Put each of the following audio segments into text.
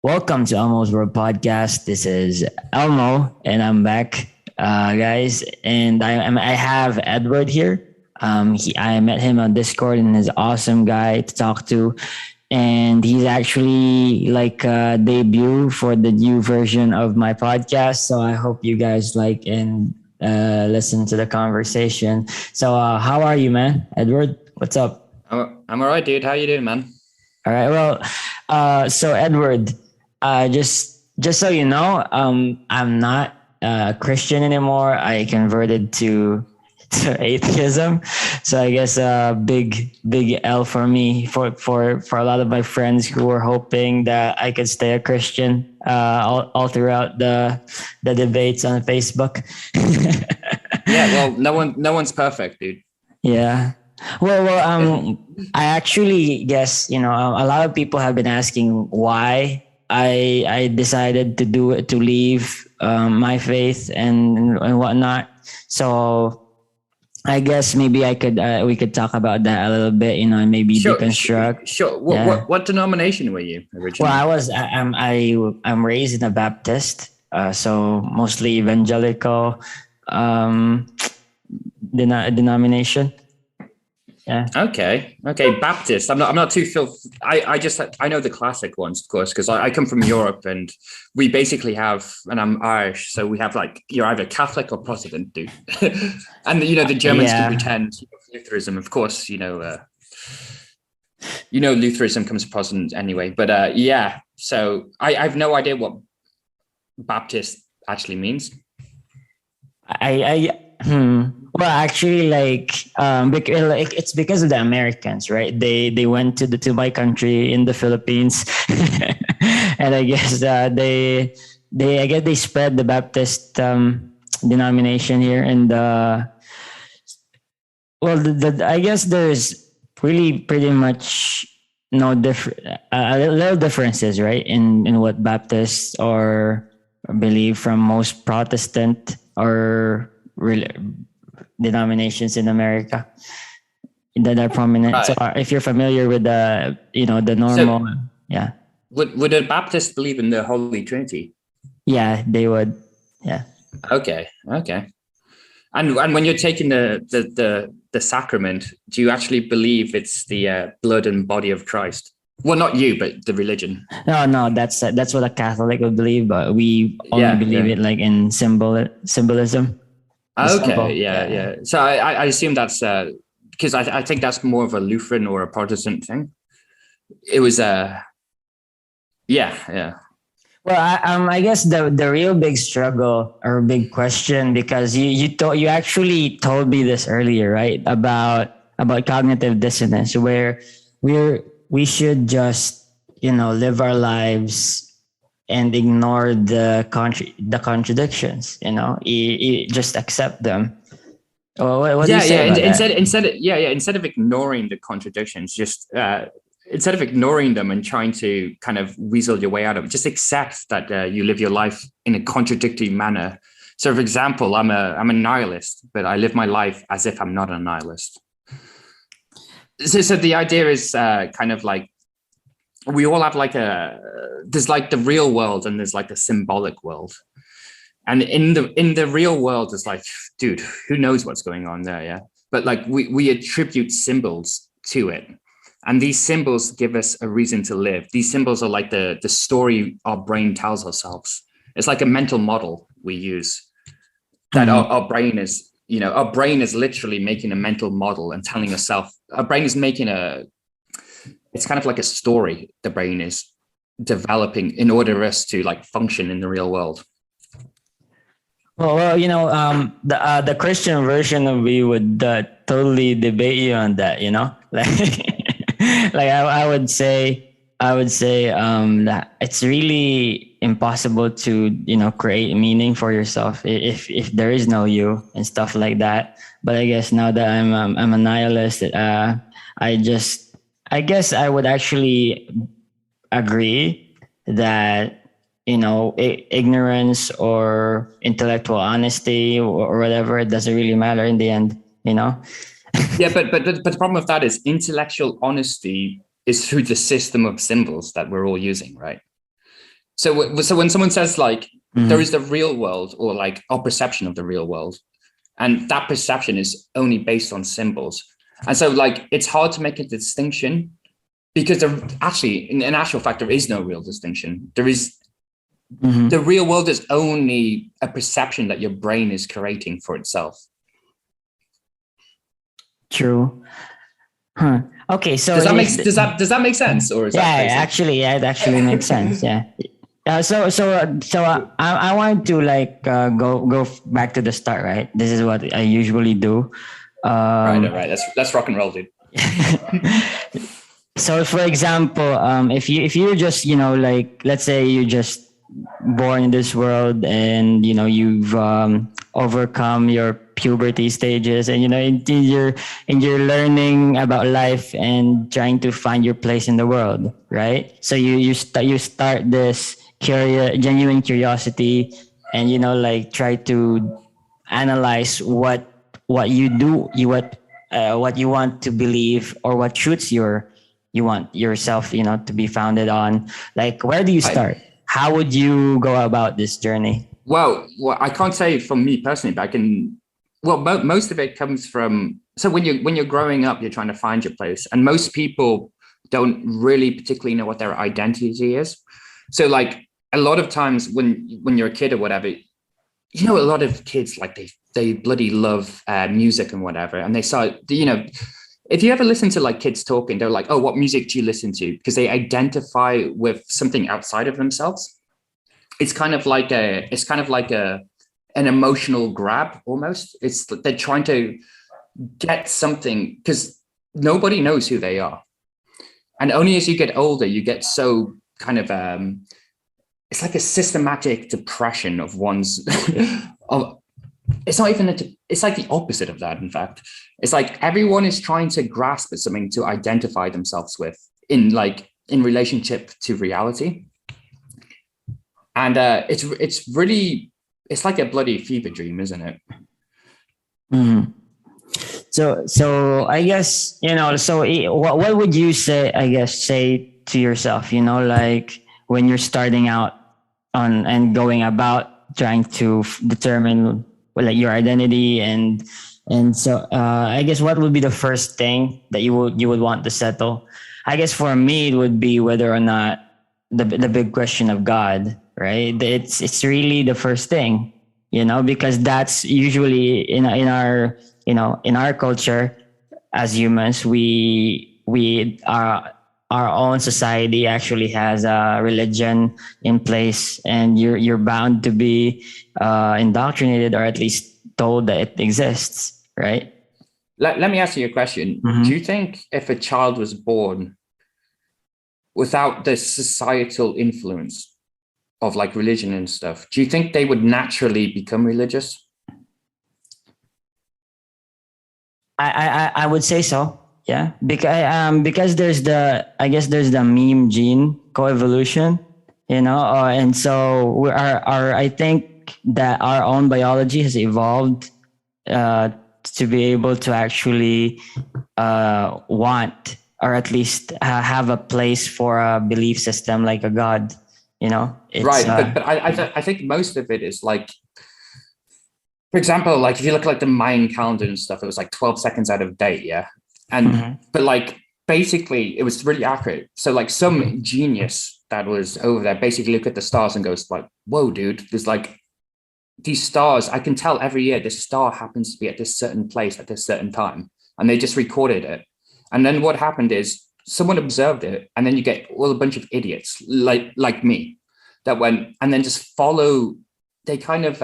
Welcome to Elmo's World Podcast. This is Elmo, and I'm back, guys. And I have Edward here. I met him on Discord, and he's an awesome guy to talk to. And he's actually like a debut for the new version of my podcast. So I hope you guys like and listen to the conversation. So, how are you, man? Edward, what's up? I'm all right, dude. How you doing, man? All right. Well, so Edward, just so you know, I'm not Christian anymore. I converted to atheism, so I guess big L for me for a lot of my friends who were hoping that I could stay a Christian all throughout the debates on Facebook. Yeah, well, no one's perfect, dude. Yeah. I actually guess a lot of people have been asking why I decided to leave my faith and whatnot. So I guess maybe I could we could talk about that a little bit, and maybe Sure, deconstruct. sure. What, Yeah. what denomination were you Well, originally? I'm raised in a Baptist, so mostly evangelical um, denomination. Yeah. Okay. Baptist. I'm not too fil. I know the classic ones, of course, because I come from Europe and we basically have, and I'm Irish, so we have like you're either Catholic or Protestant, dude. And the Germans can Yeah. pretend Lutheranism, of course. Lutheranism comes from Protestant anyway, but yeah. So I have no idea what Baptist actually means. Well, actually, it's because of the Americans, right? They went to my country in the Philippines, and I guess they spread the Baptist denomination here, and I guess there's really pretty much no different, little differences, right? In what Baptists or believe from most Protestant or denominations in America that are prominent. So Right. if you're familiar with the So normal, yeah, would a Baptist believe in the Holy Trinity? yeah, they would, yeah. Okay. And when you're taking the sacrament, do you actually believe it's the blood and body of Christ? Well, not you, but the religion. No, that's what a Catholic would believe, but we only Yeah, believe yeah. it like in symbolism, the Okay, symbol. yeah, Yeah. yeah. So I assume that's because I think that's more of a Lutheran or a Protestant thing. It was yeah. Well, I guess the real big struggle or big question, because you actually told me this earlier, right? About cognitive dissonance, where we should just live our lives and ignore the contradictions, just accept them. What do you Yeah, say yeah. about that? Instead of ignoring the contradictions, just instead of ignoring them and trying to kind of weasel your way out of it, just accept that you live your life in a contradictory manner. So, for example, I'm a nihilist, but I live my life as if I'm not a nihilist. So the idea is kind of like we all have like there's like the real world and there's like the symbolic world. And in the real world, it's like, dude, who knows what's going on there? Yeah. But like we attribute symbols to it. And these symbols give us a reason to live. These symbols are like the story our brain tells ourselves. It's like a mental model we use that Mhm. our brain is, our brain is literally making a mental model and telling yourself, our brain is making it's kind of like a story the brain is developing in order for us to like function in the real world. The Christian version of me would totally debate you on that. Like I would say that it's really impossible to create meaning for yourself if there is no you and stuff like that. But I guess now that I'm a nihilist, I just I guess I would actually agree that ignorance or intellectual honesty or whatever, it doesn't really matter in the end. Yeah, but the problem with that is intellectual honesty is through the system of symbols that we're all using, right? So when someone says like Mhm. there is the real world, or like our perception of the real world, and that perception is only based on symbols, and so like it's hard to make a distinction, because there actually, in actual fact, there is no real distinction. There is Mhm. The real world is only a perception that your brain is creating for itself. True. Huh. Okay, so Does that make sense, or is that yeah, crazy? actually, yeah, it actually makes sense. Yeah. I wanted to like go back to the start, right? This is what I usually do. Right, all right. Let's rock and roll, dude. So, for example, if you just like, let's say you just born in this world, and you've overcome your puberty stages, and you're learning about life and trying to find your place in the world, right? So you start this genuine curiosity, and like try to analyze what you do, what you want to believe, or what truths you want yourself to be founded on. Like, where do you start? How would you go about this journey? Well, I can't say from me personally, but I can. Well, most of it comes from. So when you're growing up, you're trying to find your place, and most people don't really particularly know what their identity is. So like a lot of times when you're a kid or whatever, a lot of kids, like they bloody love music and whatever, and they start, if you ever listen to like kids talking, they're like, oh, what music do you listen to? Because they identify with something outside of themselves. It's kind of like an emotional grab almost. They're trying to get something, because nobody knows who they are. And only as you get older, you get so kind of, it's like a systematic depression of one's, it's not even, it's like the opposite of that. In fact, it's like everyone is trying to grasp at something to identify themselves with in relationship to reality. And it's really, it's like a bloody fever dream, isn't it? Mm-hmm. So I guess, what would you say, I guess, say to yourself, like when you're starting out on and going about trying to determine like your identity, and so I guess what would be the first thing that you would want to settle? I guess for me it would be whether or not the big question of God, right? It's really the first thing, because that's usually in our in our culture as humans, we are, our own society actually has a religion in place, and you're bound to be indoctrinated, or at least told that it exists, right? Let me ask you a question. Mm-hmm. Do you think if a child was born without the societal influence of like religion and stuff, do you think they would naturally become religious? I would say so. Yeah, because there's I guess there's the meme gene coevolution, and so our I think that our own biology has evolved to be able to actually want, or at least have a place for a belief system like a god. Right, but I think most of it is like, for example, like if you look at like the Mayan calendar and stuff, it was like 12 seconds out of date, yeah. And Mm-hmm. but like basically it was really accurate. So like some genius that was over there basically look at the stars and goes like, whoa, dude, there's like these stars. I can tell every year this star happens to be at this certain place at this certain time. And they just recorded it. And then what happened is someone observed it, and then you get all a bunch of idiots like me that went and then just follow. They kind of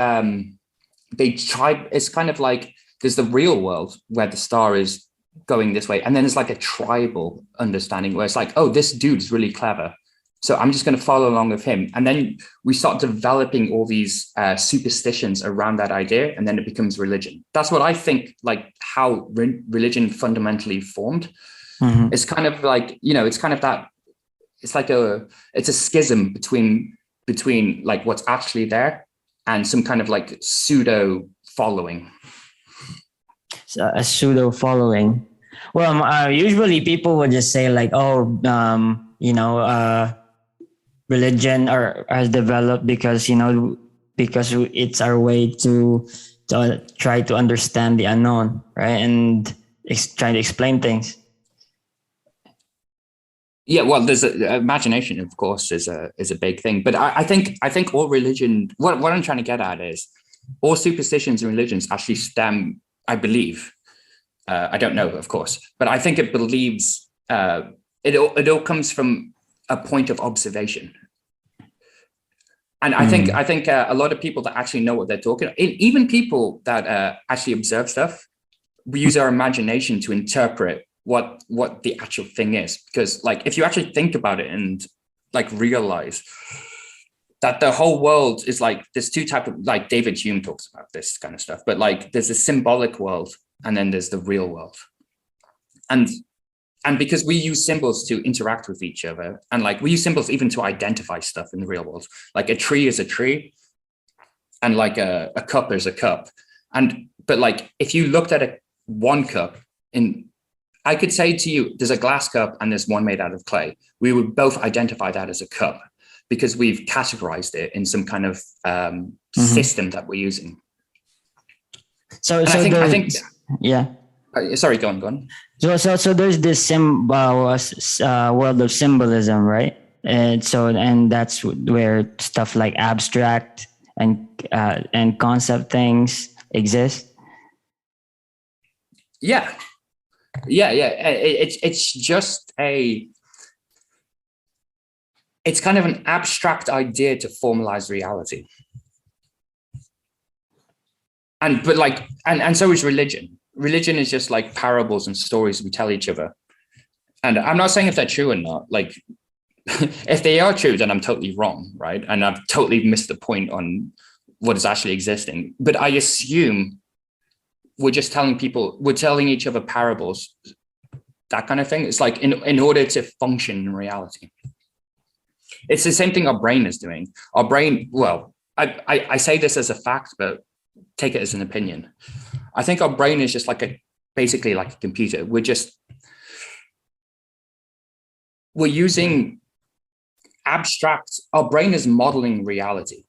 they try. It's kind of like there's the real world where the star is going this way, and then there's like a tribal understanding where it's like, oh, this dude's really clever, so I'm just going to follow along with him. And then we start developing all these superstitions around that idea, and then it becomes religion. That's what I think, like how religion fundamentally formed. Mm-hmm. It's kind of like, it's kind of that, it's a schism between like what's actually there and some kind of like pseudo following. A pseudo following. Well, usually people would just say like, oh, religion or has developed because because it's our way to try to understand the unknown, right? And trying to explain things. Yeah, well, there's imagination, of course, is a big thing. But I think all religion. What I'm trying to get at is all superstitions and religions actually stem, I believe. I don't know, of course, but I think it believes it all comes from a point of observation. And I think a lot of people that actually know what they're talking, even people that actually observe stuff, we use our imagination to interpret what the actual thing is. Because like if you actually think about it and like realize that the whole world is like there's two types of, like David Hume talks about this kind of stuff, but like there's a symbolic world and then there's the real world. And because we use symbols to interact with each other, and like we use symbols even to identify stuff in the real world, like a tree is a tree and like a cup is a cup. But like if you looked at one cup, in I could say to you there's a glass cup and there's one made out of clay, we would both identify that as a cup because we've categorized it in some kind of system that we're using. I think yeah. Sorry, go on. So there's this world of symbolism, right? And that's where stuff like abstract and concept things exist. Yeah. It's just it's kind of an abstract idea to formalize reality. And so is religion. Religion is just like parables and stories we tell each other. And I'm not saying if they're true or not. Like, if they are true, then I'm totally wrong, right? And I've totally missed the point on what is actually existing. But I assume we're just telling each other parables, that kind of thing. It's like in order to function in reality. It's the same thing our brain is doing. Our brain, well, I say this as a fact, but take it as an opinion. I think our brain is just basically like a computer. We're using abstract, our brain is modeling reality.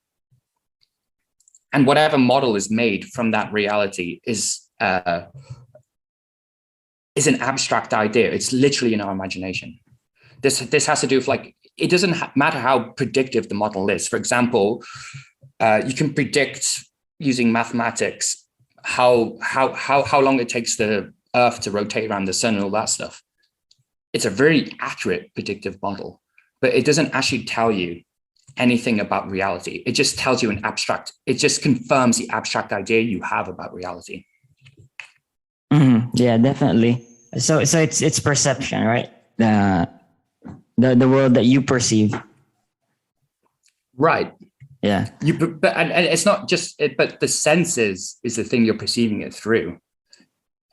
And whatever model is made from that reality is an abstract idea. It's literally in our imagination. This has to do with it doesn't matter how predictive the model is. For example, you can predict using mathematics how long it takes the Earth to rotate around the sun and all that stuff. It's a very accurate predictive model, but it doesn't actually tell you anything about reality. It just tells you it just confirms the abstract idea you have about reality. Mm-hmm. Yeah, definitely. So it's perception, right? The world that you perceive. Right. Yeah. And it's not just it, but the senses is the thing you're perceiving it through.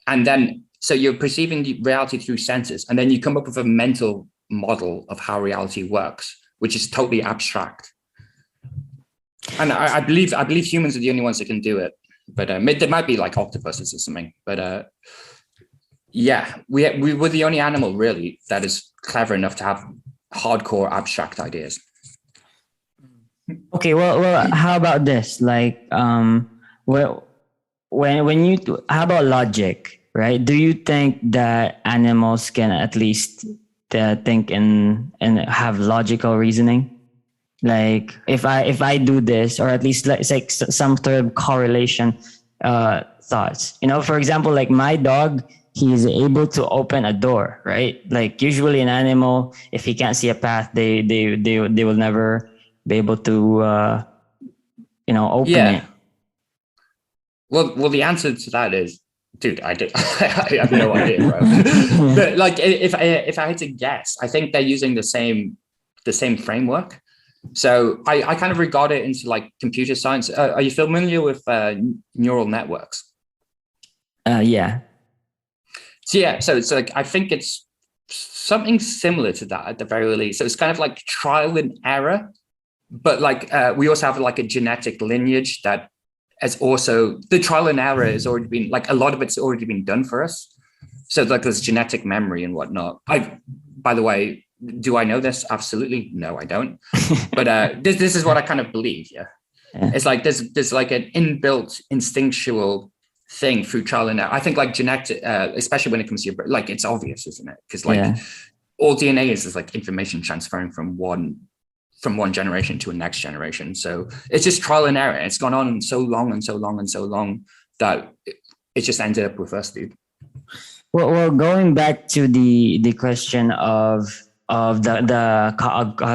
And then, so you're perceiving the reality through senses, and then you come up with a mental model of how reality works, which is totally abstract. And I believe humans are the only ones that can do it. But there might be like octopuses or something. But yeah, we were the only animal really that is clever enough to have hardcore abstract ideas. Okay, well, how about this? Like, well, how about logic, right? Do you think that animals can at least think and have logical reasoning? Like, if I do this, or at least let's say some sort of correlation thoughts. For example, like my dog, he is able to open a door, right? Like usually an animal, if he can't see a path, they will never be able to open it. Well, the answer to that is, dude, I have no idea, bro. But like, if I had to guess, I think they're using the same framework. So I kind of regard it into like computer science. Are you familiar with neural networks? Yeah. So yeah, so it's like I think it's something similar to that at the very least. So it's kind of like trial and error. But like we also have like a genetic lineage that has also, the trial and error has already been, like a lot of it's already been done for us. So like there's genetic memory and whatnot. By the way, Do I know this? Absolutely no, I don't. But this is what I kind of believe. Yeah. It's like there's like an inbuilt instinctual thing through trial and error. I think like genetic, especially when it comes to your, like, it's obvious, isn't it? Because like all DNA is like information transferring from one generation to a next generation. So it's just trial and error. It's gone on so long and so long and so long that it just ended up with us, dude. Well, going back to the question of the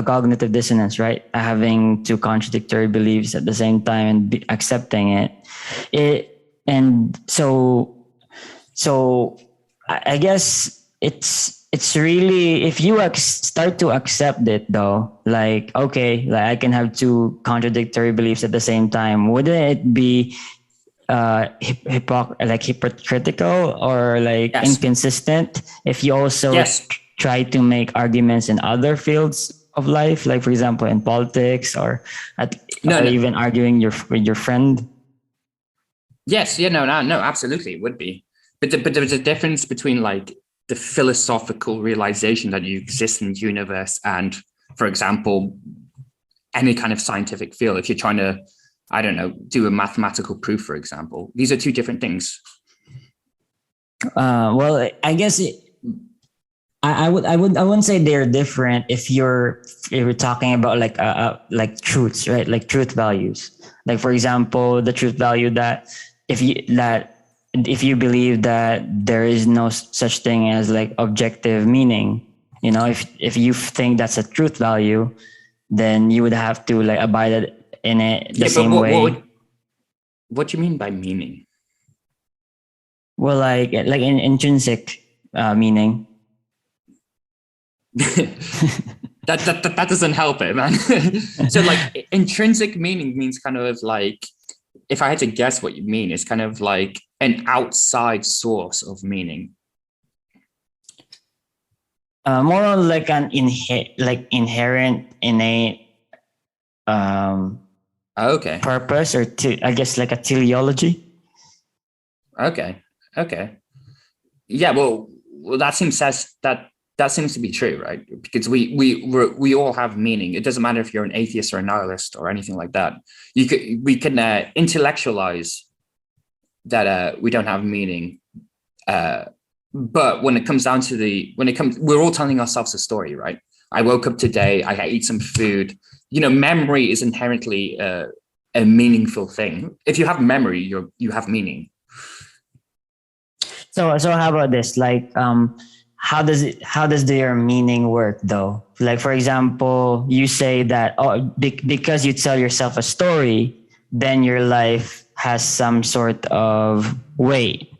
cognitive dissonance, right? Having two contradictory beliefs at the same time and accepting it. And so I guess it's really, if you start to accept it though, like, okay, like I can have two contradictory beliefs at the same time, wouldn't it be hypocritical or like inconsistent if you also try to make arguments in other fields of life, like for example in politics or even arguing with your friend? Yes, no, absolutely, it would be. But there's a difference between like the philosophical realization that you exist in the universe and, for example, any kind of scientific field. If you're trying to, I don't know, do a mathematical proof, for example, these are two different things. Well, I guess I wouldn't say they're different if you're talking about like truths, right? Like truth values. Like for example, the truth value that if you believe that there is no such thing as like objective meaning, you know, if you think that's a truth value, then you would have to like abide in it the same way. What do you mean by meaning? Well, like in intrinsic meaning. that doesn't help it, man. So like intrinsic meaning means kind of like, if I had to guess what you mean, it's kind of like an outside source of meaning. More on like an inherent, innate purpose, or I guess like a teleology. Okay. Yeah, well that seems to be true, right? Because we all have meaning. It doesn't matter if you're an atheist or a nihilist or anything like that. We can intellectualize that we don't have meaning. But when it comes down to we're all telling ourselves a story, right? I woke up today, I ate some food. You know, memory is inherently a meaningful thing. If you have memory, you have meaning. So how about this? Like, how does your meaning work though? Like, for example, you say that, because you tell yourself a story, then your life has some sort of weight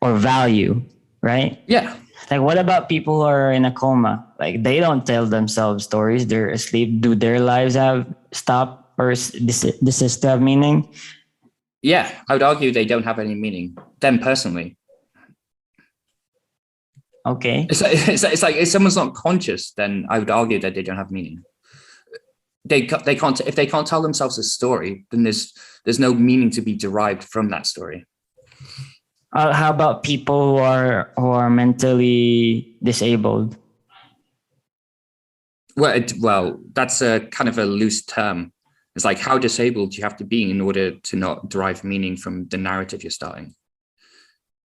or value, right? Yeah. Like, what about people who are in a coma? Like, they don't tell themselves stories. They're asleep. Do their lives have stop or desist to have meaning? Yeah, I would argue they don't have any meaning. Them personally. Okay. It's like if someone's not conscious, then I would argue that they don't have meaning. They can't, if they can't tell themselves a story, then there's no meaning to be derived from that story. How about people who are mentally disabled? Well, that's a kind of a loose term. It's like, how disabled do you have to be in order to not derive meaning from the narrative you're starting?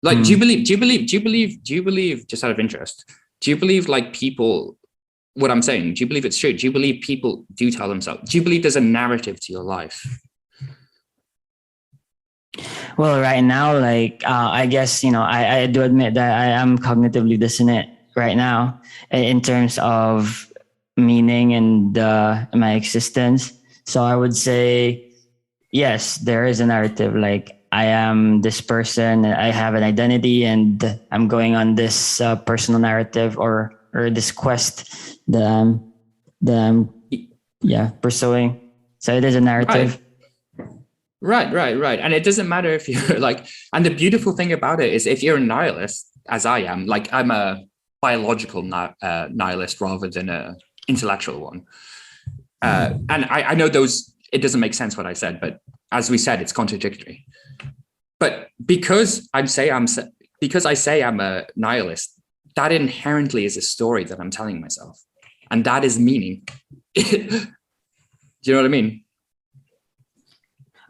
Like, do you believe, just out of interest, do you believe like people, what I'm saying, do you believe it's true? Do you believe people do tell themselves? Do you believe there's a narrative to your life? Well, right now, like, I guess, you know, I do admit that I am cognitively dissonant right now in terms of meaning and my existence. So I would say, yes, there is a narrative. Like, I am this person, I have an identity, and I'm going on this personal narrative or this quest that I'm pursuing. So it is a narrative. Right. And it doesn't matter if you're like, and the beautiful thing about it is if you're a nihilist, as I am, like I'm a biological nihilist rather than a intellectual one. And I know it doesn't make sense what I said, but as we said, it's contradictory. But because I say I'm a nihilist, that inherently is a story that I'm telling myself. and that is meaning. Do you know what I mean?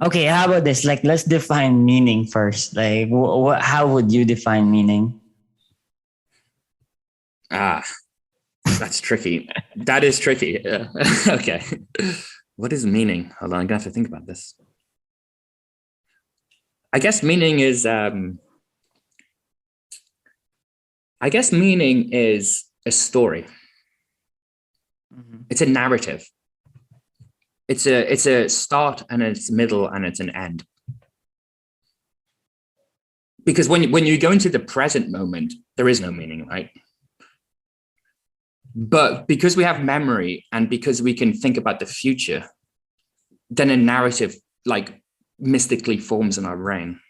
Okay, how about this? Like, let's define meaning first. Like, how would you define meaning? That's tricky. That is tricky. Okay. What is meaning? Hold on, I'm gonna have to think about this. I guess meaning is a story. It's a narrative. It's a start and it's middle and it's an end. Because when you go into the present moment, there is no meaning, right? But because we have memory and because we can think about the future, then a narrative like mystically forms in our brain.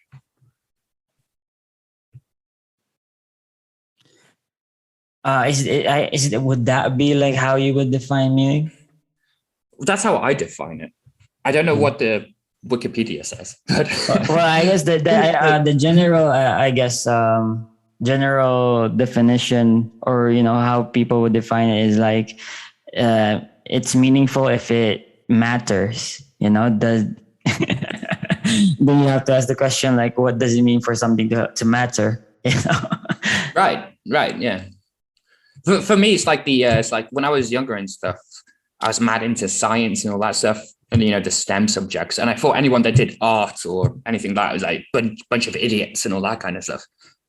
Would that be like how you would define meaning? That's how I define it. I don't know what the Wikipedia says. Well, I guess the general, general definition, or how people would define it, is like it's meaningful if it matters. Does then you have to ask the question, like, what does it mean for something to matter? Right, yeah. For me, it's like it's like when I was younger and stuff, I was mad into science and all that stuff, and the STEM subjects. And I thought anyone that did art or anything like that was like bunch of idiots and all that kind of stuff.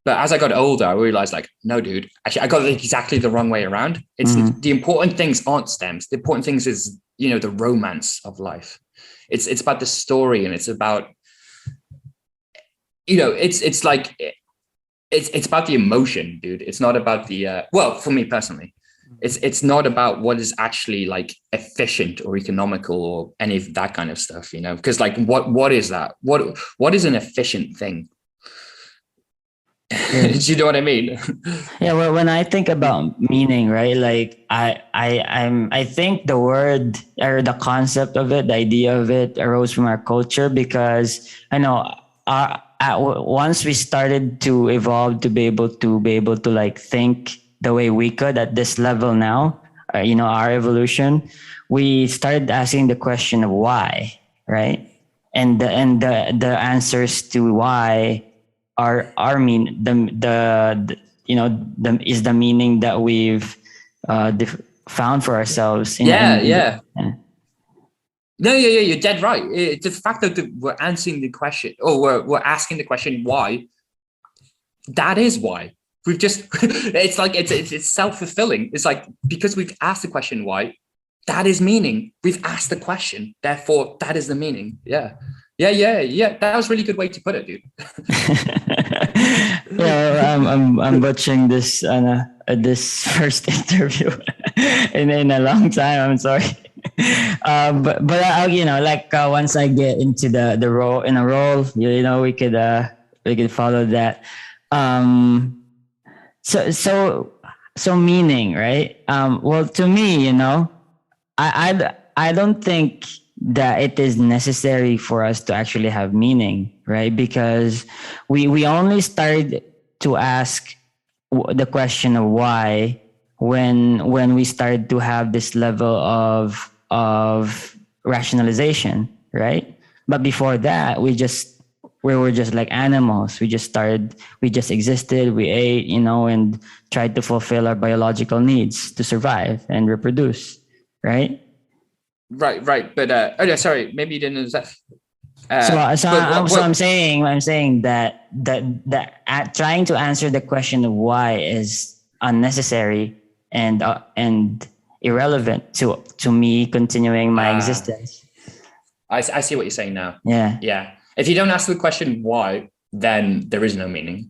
But as I got older, I realized, like, no, dude, actually, I got it exactly the wrong way around. It's the important things aren't STEMs. The important things is the romance of life. It's about the story, and it's about it's like it's about the emotion, dude. It's not about the well, for me personally. It's not about what is actually like efficient or economical or any of that kind of stuff, because like what is that? What is an efficient thing? Do you know what I mean? Yeah, well, when I think about meaning, right? Like I think the word or the concept of it, the idea of it, arose from our culture, because I know once we started to evolve to be able to like think the way we could at this level now, our evolution, we started asking the question of why, right? And the answers to why are is the meaning that we've found for ourselves. Yeah. No, yeah, you're dead right. It's the fact that we're answering the question, or we're asking the question why. That is why. We've just it's like it's self-fulfilling. It's like, because we've asked the question why, that is meaning. We've asked the question, therefore that is the meaning. Yeah. That was a really good way to put it, dude. Yeah, I'm butchering this this first interview in a long time. I'm sorry. But like once I get into the role, we could follow that. So meaning, right? Well, to me, I don't think that it is necessary for us to actually have meaning, right? Because we only started to ask the question of why when we started to have this level of rationalization, right? But before that, we were just like animals. We just existed, we ate, and tried to fulfill our biological needs to survive and reproduce, right? Right. But sorry, maybe you didn't understand. I'm saying that trying to answer the question of why is unnecessary and irrelevant to me continuing my existence. I see what you're saying now. Yeah. If you don't ask the question why, then there is no meaning.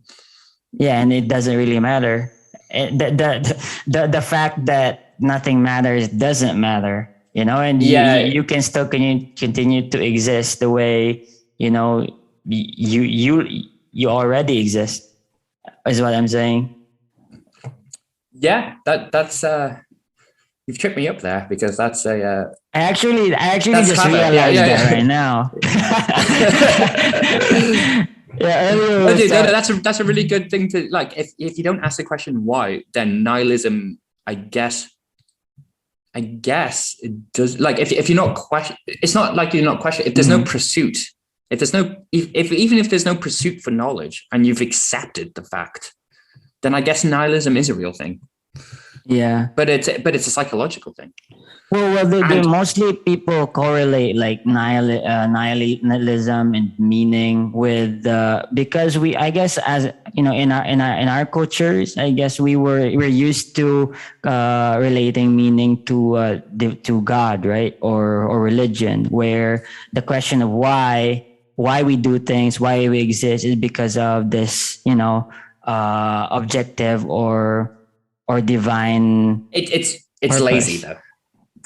Yeah, and it doesn't really matter. The fact that nothing matters doesn't matter, and you can still continue to exist the way you already exist, is what I'm saying. Yeah, that's you've tripped me up there, because that's a I actually just clever. Realized that right now. That's a really good thing to like. If you don't ask the question why, then nihilism, I guess, I guess it does. Like if you're not question, it's not like you're not question. If there's no pursuit, if there's no, if even if there's no pursuit for knowledge, and you've accepted the fact, then I guess nihilism is a real thing. Yeah. But it's a psychological thing. Well, they mostly people correlate like nihilism and meaning with because I guess, as you know, in our cultures, I guess we're used to relating meaning to God, right, or religion, where the question of why we do things, why we exist, is because of this, objective or divine. It's purpose. Lazy though.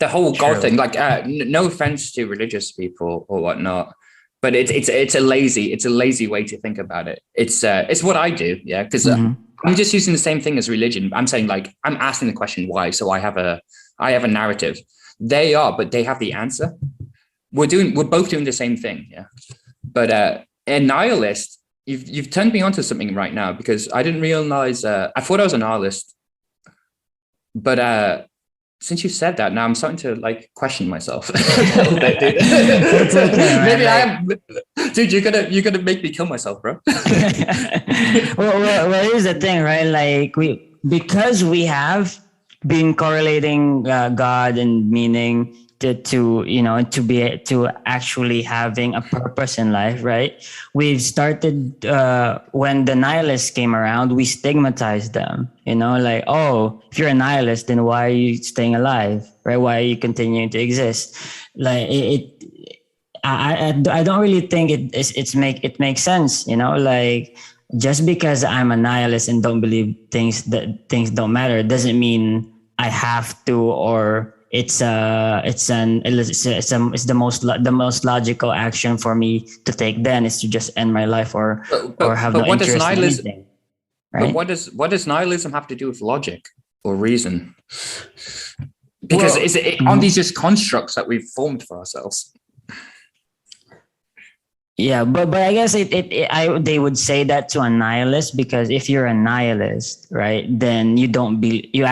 The whole God thing, like no offense to religious people or whatnot, but it's a lazy way to think about it. It's what I do, yeah, because I'm just using the same thing as religion. I'm saying, like, I'm asking the question why, so I have a narrative. They are, but they have the answer. We're both doing the same thing, yeah. But a nihilist, you've turned me onto something right now, because I didn't realize. I thought I was a nihilist, but since you said that, now I'm starting to like question myself a little bit, dude. It's okay, man. Maybe I am, dude. You're gonna make me kill myself, bro. well, here's the thing, right? Like because we have been correlating God and meaning to actually having a purpose in life, right? We've started when the nihilists came around, we stigmatized them, like, oh, if you're a nihilist, then why are you staying alive, right? Why are you continuing to exist? Like I don't really think it makes sense, like, just because I'm a nihilist and don't believe things don't matter doesn't mean I have to, or it's the most logical action for me to take. Then is to just end my life or have no interest in anything. Right? But what does nihilism have to do with logic or reason? Because aren't these just constructs that we've formed for ourselves? Yeah, but I guess they would say that to a nihilist, because if you're a nihilist, right, then you don't you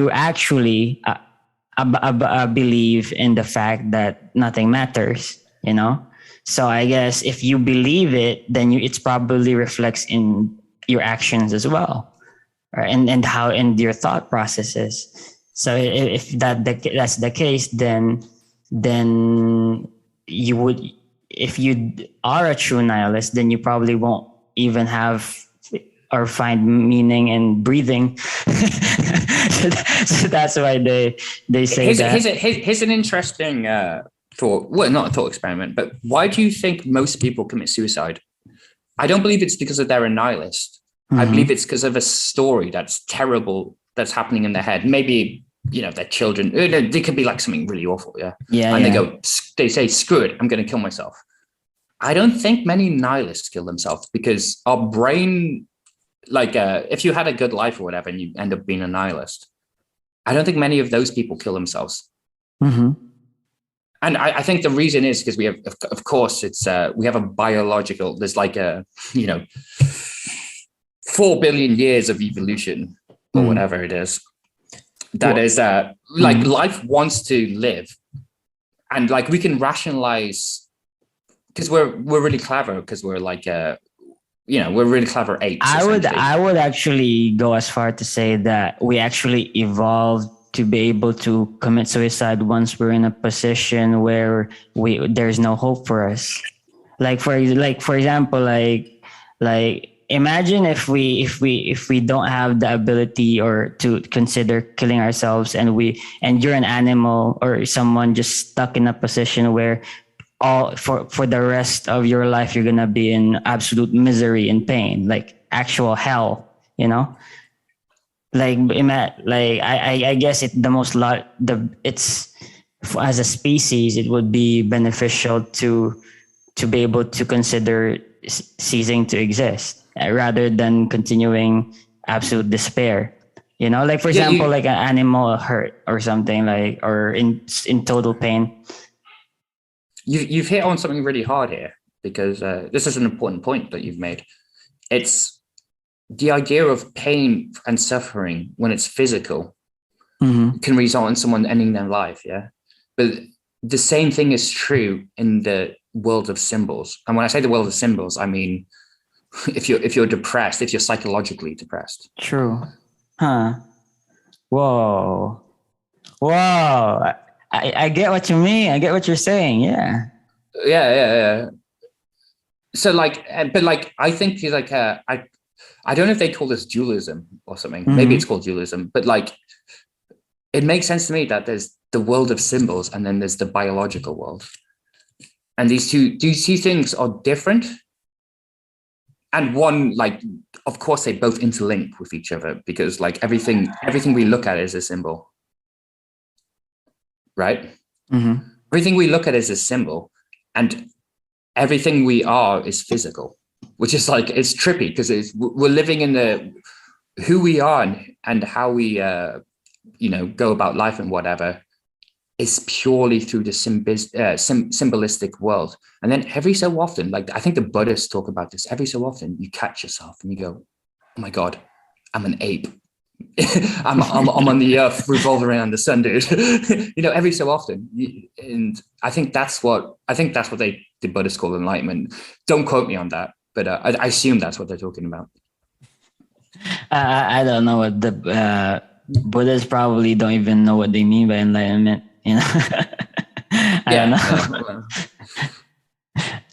actually believe in the fact that nothing matters, So I guess if you believe it, then it's probably reflects in your actions as well, right? And how in your thought processes. So if that's the case, then you would, if you are a true nihilist, then you probably won't even have or find meaning in breathing. so that's why they say that. Here's an interesting thought. Well, not a thought experiment, but why do you think most people commit suicide? I don't believe it's because of they're a nihilist. I believe it's because of a story that's terrible that's happening in their head. Maybe, their children, they could be like something really awful, yeah? Yeah. And they say, screw it, I'm going to kill myself. I don't think many nihilists kill themselves, because our brain, like if you had a good life or whatever and you end up being a nihilist, I don't think many of those people kill themselves. And I think the reason is because we have, of course, we have a biological, there's like 4 billion years of evolution or whatever it is. That is like life wants to live, and like we can rationalize because we're really clever, because we're like we're really clever apes. I would actually go as far to say that we actually evolved to be able to commit suicide once we're in a position where there's no hope for us. Like for example, like imagine if we don't have the ability or to consider killing ourselves, and you're an animal or someone just stuck in a position where all for the rest of your life you're gonna be in absolute misery and pain, like actual hell, like I guess it's as a species it would be beneficial to be able to consider ceasing to exist rather than continuing absolute despair, like for example, like an animal hurt or something, like, or in total pain. You've hit on something really hard here, because this is an important point that you've made. It's the idea of pain and suffering when it's physical. can result in someone ending their life. Yeah. But the same thing is true in the world of symbols. And when I say the world of symbols, I mean, if you're depressed, if you're psychologically depressed. True. Huh. Whoa. Whoa. I get what you mean. I get what you're saying. Yeah. Yeah. So like, but like, I think like, I don't know if they call this dualism or something. Maybe it's called dualism, but like, it makes sense to me that there's the world of symbols and then there's the biological world. And these two things are different. And one, like, of course, they both interlink with each other because like everything we look at is a symbol, right? Everything we look at is a symbol, and everything we are is physical, which is like, it's trippy because we're living in the who we are and how we go about life and whatever is purely through the symbolistic world. And then every so often, like I think the Buddhists talk about this, every so often you catch yourself and you go, oh my God, I'm an ape. I'm on the earth revolving around the sun, dude. Every so often. And I think that's what the Buddhists call enlightenment. Don't quote me on that, but I assume that's what they're talking about. I don't know what the Buddhists probably don't even know what they mean by enlightenment. I don't know.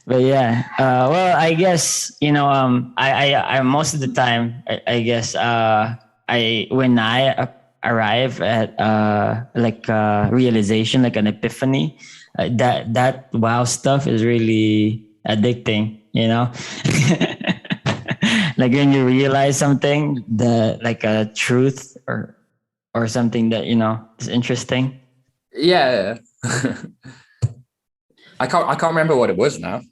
But yeah, well, I guess I most of the time, I guess when I arrive at like realization, like an epiphany, that wow stuff is really addicting. Like when you realize something, like a truth or something that is interesting. Yeah. I can't remember what it was now.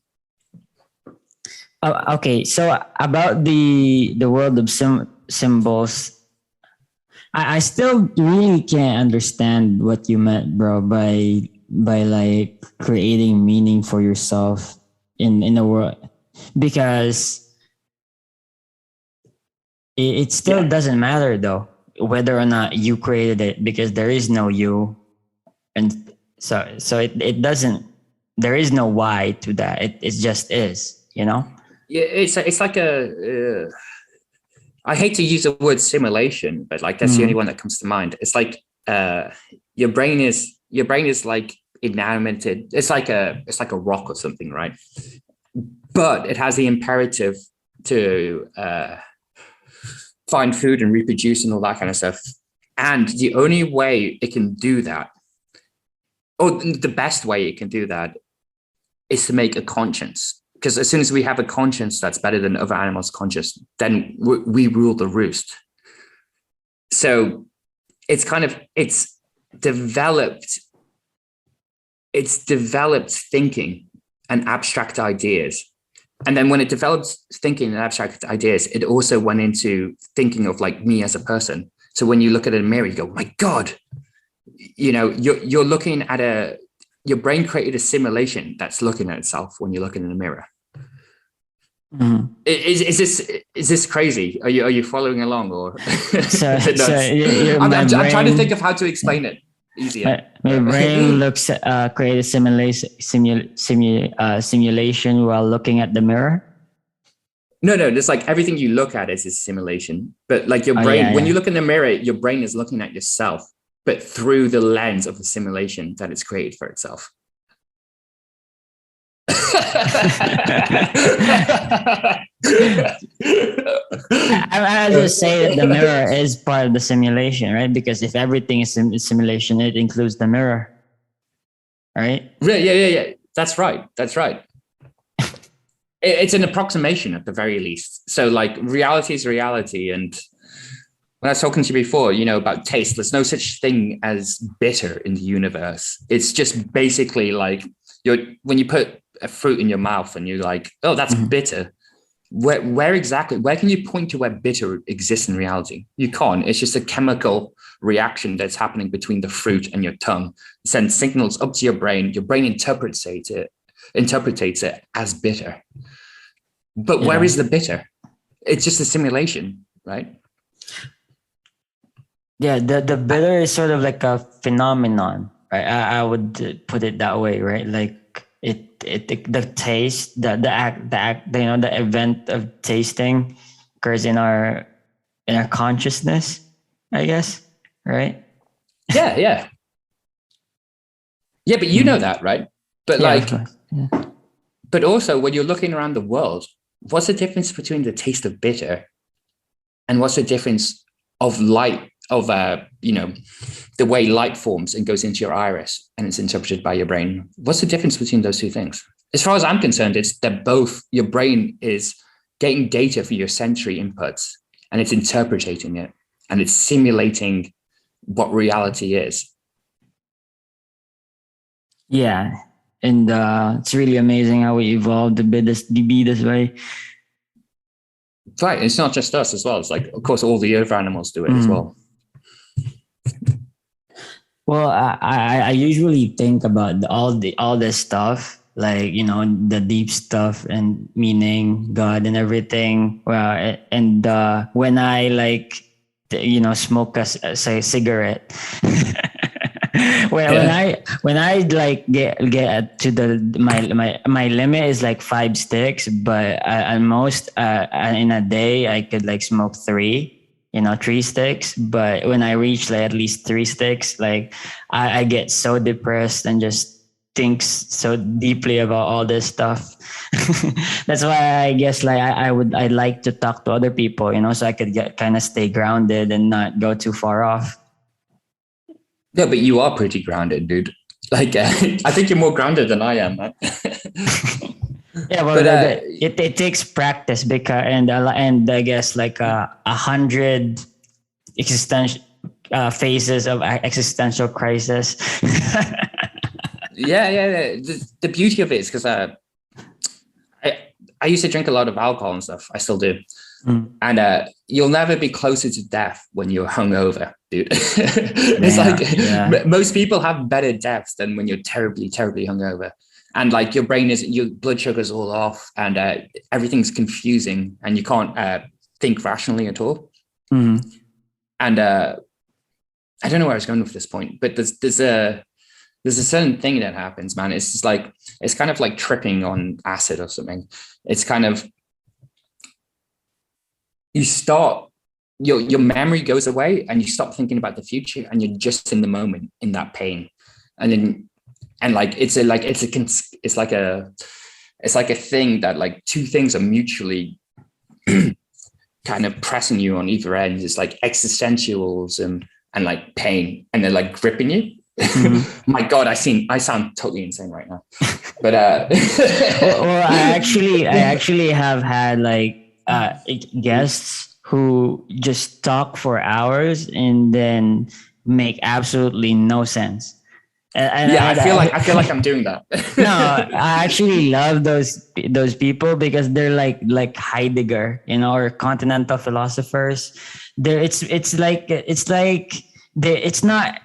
Okay, so about the world of symbols, I still really can't understand what you meant, bro, by like creating meaning for yourself in the world, because it still doesn't matter though whether or not you created it, because there is no you. And so it doesn't, there is no why to that. It just is, Yeah, it's like I hate to use the word simulation, but like that's the only one that comes to mind. It's like your brain is like inanimate. It's like a rock or something, right? But it has the imperative to find food and reproduce and all that kind of stuff. And the only way it can do that, or the best way it can do that, is to make a conscience. Because as soon as we have a conscience that's better than other animals' conscience, then we rule the roost. So it's developed thinking and abstract ideas. And then when it develops thinking and abstract ideas, it also went into thinking of like me as a person. So when you look at a mirror, you go, my God, you're looking at your brain created a simulation that's looking at itself when you're looking in a mirror. Is this crazy? Are you following along, or I'm trying to think of how to explain it easier. My brain looks create a simulation while looking at the mirror. No, just like everything you look at is a simulation, but like your brain, when you look in the mirror, your brain is looking at yourself, but through the lens of the simulation that it's created for itself. I just say that the mirror is part of the simulation, right? Because if everything is simulation, it includes the mirror, right? Yeah. That's right. It's an approximation at the very least. So like reality is reality. And when I was talking to you before, about taste, there's no such thing as bitter in the universe. It's just basically like when you put a fruit in your mouth and you're like, oh, that's bitter. Where exactly, where can you point to where bitter exists in reality? You can't. It's just a chemical reaction that's happening between the fruit and your tongue. It sends signals up to your brain interprets it as bitter. But where is the bitter? It's just a simulation, right? Yeah, the bitter is sort of like a phenomenon, right? I would put it that way, right? Like the taste, the event of tasting occurs in our consciousness, I guess, right? Yeah, yeah, yeah. But you know Mm. that, right? But Yeah, of like, course. Yeah. but also when you're looking around the world, what's the difference between the taste of bitter and what's the difference of light of the way light forms and goes into your iris and it's interpreted by your brain? What's the difference between those two things? As far as I'm concerned, it's that both your brain is getting data for your sensory inputs and it's interpreting it and it's simulating what reality is. Yeah. And it's really amazing how we evolved to be this way. Right. It's not just us as well. It's like, of course, all the other animals do it as well. Well, I usually think about all this stuff, like, you know, the deep stuff and meaning, God, and everything. Well, and when I like, you know, smoke say cigarette. Yeah. When I like get to my limit is like 5 sticks, but at most in a day I could like smoke three, you know, 3 sticks. But when I reach like at least 3 sticks, like I get so depressed and just thinks so deeply about all this stuff. That's why I guess like I like to talk to other people, you know, so I could get kind of stay grounded and not go too far off. No, but you are pretty grounded, dude. Like, I think you're more grounded than I am, man. Yeah, well, But it takes practice because and I guess like 100 existential phases of existential crisis. yeah. The beauty of it is because I used to drink a lot of alcohol and stuff. I still do. Mm. And you'll never be closer to death when you're hungover, dude. It's like most people have better deaths than when you're terribly, terribly hungover. And like your blood sugar's all off and everything's confusing and you can't think rationally at all. Mm. And I don't know where I was going with this point, but there's a certain thing that happens, man. It's just like, it's kind of like tripping on acid or something. It's kind of, you start, your memory goes away and you stop thinking about the future and you're just in the moment in that pain. And like, it's like a thing that like two things are mutually kind of pressing you on either end. It's like existentialism and like pain, and they're like gripping you. Mm-hmm. My God, I sound totally insane right now. But well, I actually have had like guests who just talk for hours and then make absolutely no sense. I feel like I'm doing that. No, I actually love those people because they're like Heidegger, you know, or continental philosophers. It's not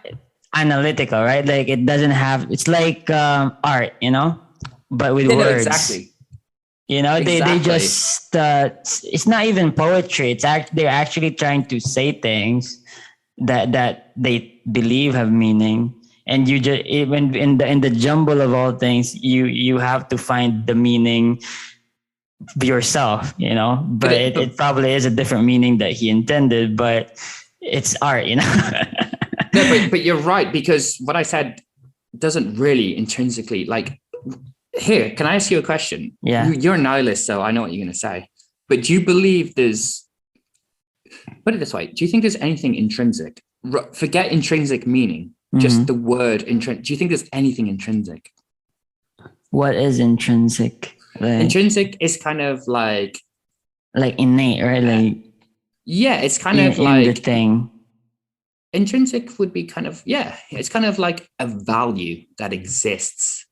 analytical, right? Like it doesn't have. It's like art, you know, but with words. No, exactly. You know, they just it's not even poetry. They're actually trying to say things that they believe have meaning. And you just even in the jumble of all things, you have to find the meaning yourself, you know. But it probably is a different meaning that he intended, but it's art, you know. No, but you're right, because what I said doesn't really intrinsically like. Here, can I ask you a question? Yeah, you're a nihilist, so I know what you're going to say. But do you believe there's? Put it this way: do you think there's anything intrinsic? Forget intrinsic meaning. Just the word intrinsic. Do you think there's anything intrinsic? What is intrinsic? Intrinsic is kind of like innate, right? Like it's kind of like the thing. Intrinsic would be kind of it's kind of like a value that exists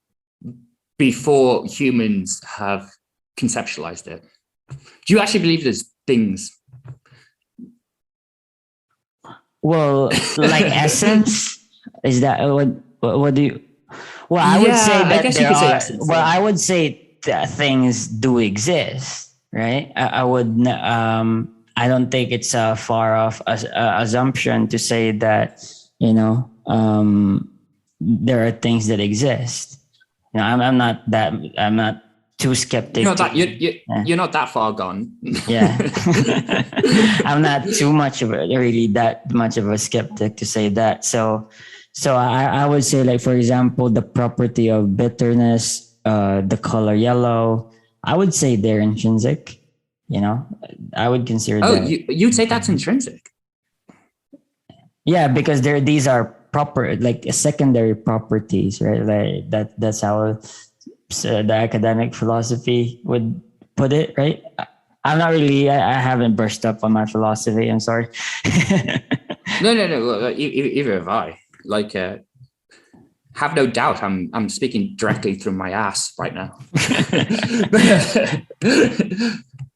before humans have conceptualized it. Do you actually believe there's things? Well, like essence. Is that what do you? Well, I would say that I guess you could say essence. Well, I would say that things do exist, right? I would. I don't think it's a far off assumption to say that, there are things that exist. I'm not too skeptic. You're not that far gone. Yeah. I'm not too much of that much of a skeptic to say that. So I would say, like, for example, the property of bitterness, the color yellow, I would say they're intrinsic. I would consider that. You'd say that's intrinsic. Yeah, because these are proper, like, secondary properties, right? Like that's how the academic philosophy would put it, right? I'm not really. I haven't brushed up on my philosophy. I'm sorry. No. Either have I. Like, have no doubt. I'm speaking directly through my ass right now.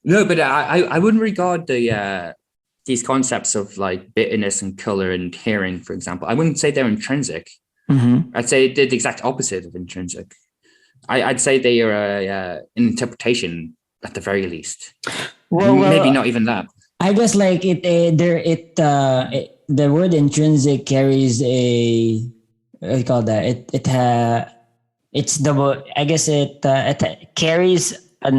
No, but I wouldn't regard these concepts of like bitterness and color and hearing, for example. I wouldn't say they're intrinsic. Mm-hmm. I'd say they're the exact opposite of intrinsic. I'd say they are an interpretation at the very least. Well, maybe not even that. I guess, like, the word intrinsic carries a, what do you call that? It's double. I guess it carries a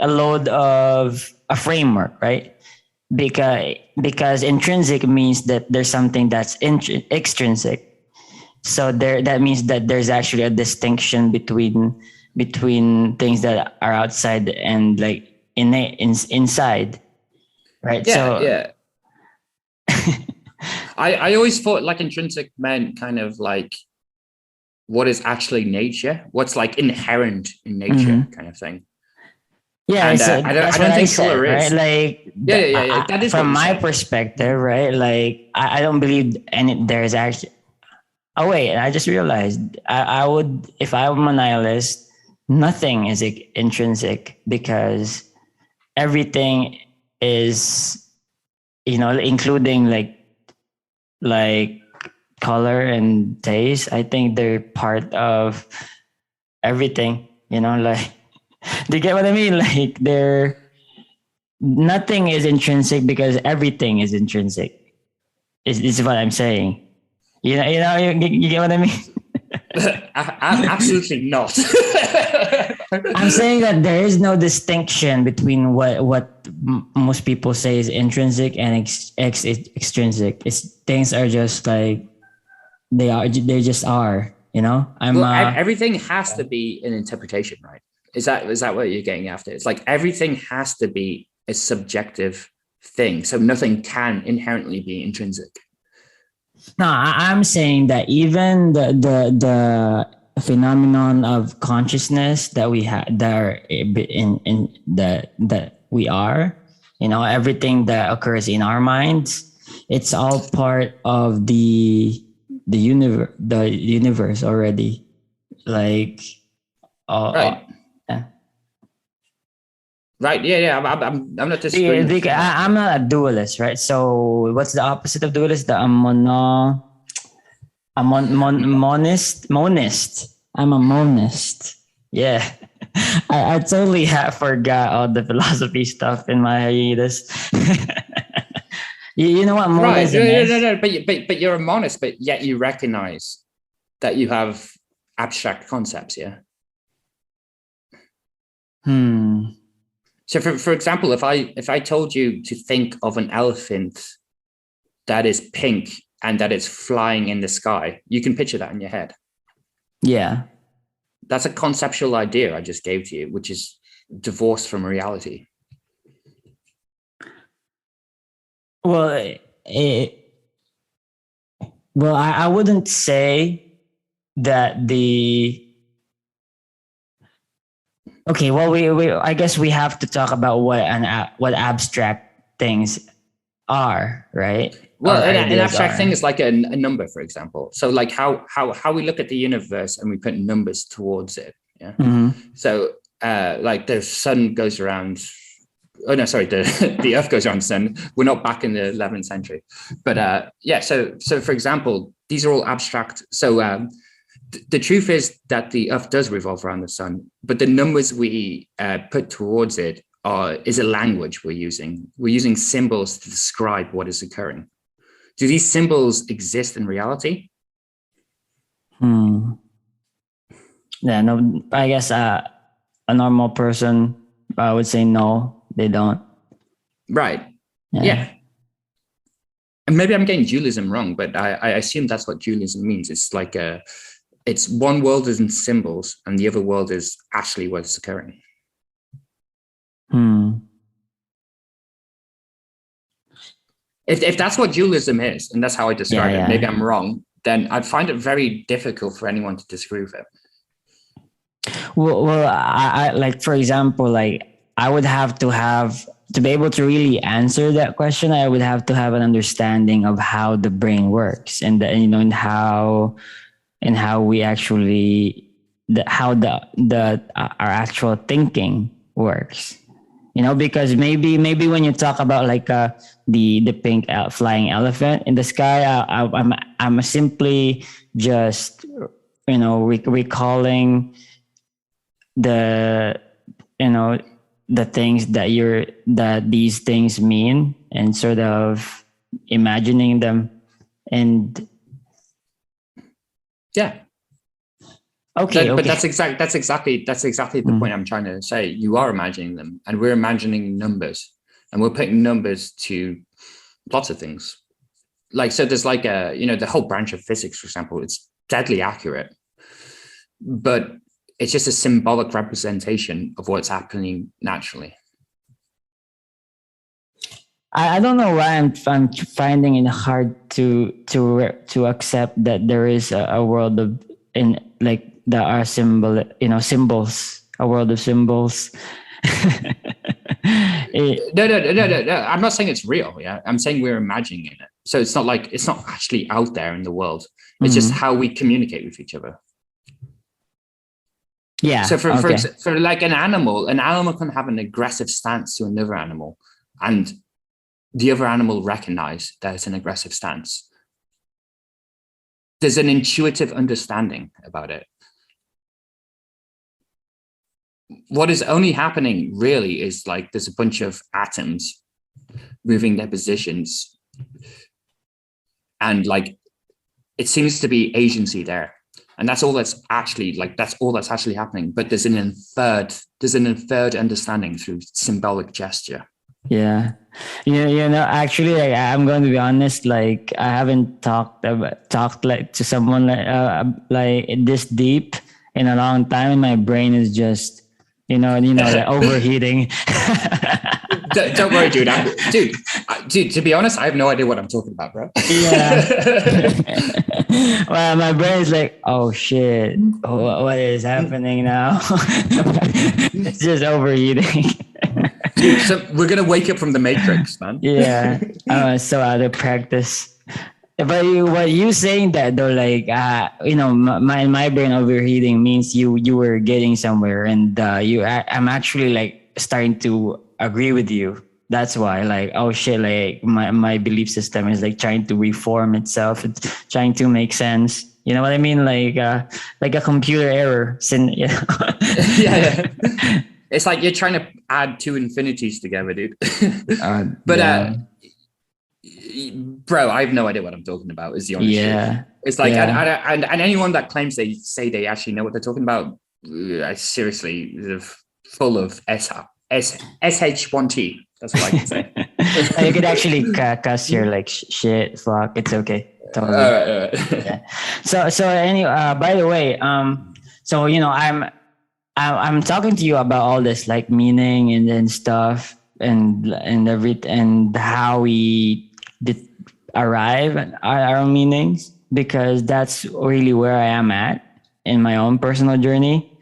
load of a framework, right? Because intrinsic means that there's something that's extrinsic. So that means that there's actually a distinction between things that are outside and, like, inside, right? Yeah. I always thought, like, intrinsic meant kind of like what is actually nature, what's like inherent in nature, kind of thing. Yeah, and, I don't think color is, right? Like, yeah. That is from my perspective, right? Like, I don't believe there's actually. Oh wait, I just realized I would, if I'm a nihilist, nothing is intrinsic, because everything is, including like color and taste. I think they're part of everything, like, do you get what I mean? Like, nothing is intrinsic because everything is intrinsic. Is what I'm saying. You get what I mean? Absolutely not. I'm saying that there is no distinction between what most people say is intrinsic and extrinsic. Things are just like they just are. Everything has to be an interpretation, right? Is that what you're getting after? It's like everything has to be a subjective thing, so nothing can inherently be intrinsic. No, I'm saying that even the phenomenon of consciousness that we have, that are in that we are, everything that occurs in our minds, it's all part of the universe already. Like, right. Right. Yeah. I'm not disagreeing. I'm not a dualist, right? So what's the opposite of dualist? Monist. I'm a monist. Yeah. I totally forgot all the philosophy stuff in my hiatus. You know what monism is? No. But you're a monist, but yet you recognize that you have abstract concepts, yeah? So for example, if I told you to think of an elephant that is pink and that is flying in the sky, you can picture that in your head. Yeah. That's a conceptual idea I just gave to you, which is divorced from reality. Well, I wouldn't say that okay, well, we I guess we have to talk about what abstract things are, right? Well, an abstract thing is like a number, for example. So, like how we look at the universe and we put numbers towards it. Yeah. Mm-hmm. So, like the sun goes around. Oh no, sorry, the Earth goes around the sun. We're not back in the 11th century, but yeah. So for example, these are all abstract. So. The truth is that the Earth does revolve around the sun, but the numbers we put towards it is a language we're using. We're using symbols to describe what is occurring. Do these symbols exist in reality? Yeah, no, I guess a normal person, I would say no, they don't. Right. Yeah. And maybe I'm getting dualism wrong, but I assume that's what dualism means. It's like it's one world is in symbols and the other world is actually what's occurring. If that's what dualism is, and that's how I describe it, maybe I'm wrong, then I'd find it very difficult for anyone to disagree with it. Well, I like, for example, like I would have to be able to really answer that question. I would have to have an understanding of how the brain works, and and how we actually how our actual thinking works. Because maybe when you talk about like the pink flying elephant in the sky, I'm simply just recalling the the things that these things mean, and sort of imagining them. And okay. But that's exactly the point I'm trying to say. You are imagining them, and we're imagining numbers, and we're putting numbers to lots of things. Like, so there's like the whole branch of physics, for example, it's deadly accurate, but it's just a symbolic representation of what's happening naturally. I don't know why I'm finding it hard to accept that there is a world of there are symbols, a world of symbols. No. I'm not saying it's real. Yeah, I'm saying we're imagining it. So it's not actually out there in the world. It's just how we communicate with each other. Yeah. So for like an animal can have an aggressive stance to another animal, and the other animal recognize that it's an aggressive stance. There's an intuitive understanding about it. What is only happening really is like there's a bunch of atoms moving their positions, and like it seems to be agency there. And that's all that's actually happening. But there's an inferred understanding through symbolic gesture. Yeah. Actually, like, I'm going to be honest, like I haven't talked like to someone like this deep in a long time, and my brain is just like overheating. Don't worry, dude. Dude, to be honest, I have no idea what I'm talking about, bro. Yeah. Well, my brain is like, oh shit, what is happening now? It's just overheating. Dude, so we're gonna wake up from the Matrix, man. Yeah, I'm so out of practice. But what you saying that though, like my brain overheating means you were getting somewhere, and I'm actually like starting to agree with you. That's why, like, oh shit, like my belief system is like trying to reform itself. It's trying to make sense. You know what I mean? Like a computer error. Yeah. It's like you're trying to add two infinities together, dude. Bro, I have no idea what I'm talking about. Is the honest truth. It's like, and anyone that claims they say they actually know what they're talking about, seriously, they're full of SH1T. That's what I can say. You could actually cuss your like shit, fuck. It's okay. Totally. All right. Yeah. So anyway, by the way, so I'm talking to you about all this like meaning and stuff and everything, and how we arrive at our meanings, because that's really where I am at in my own personal journey.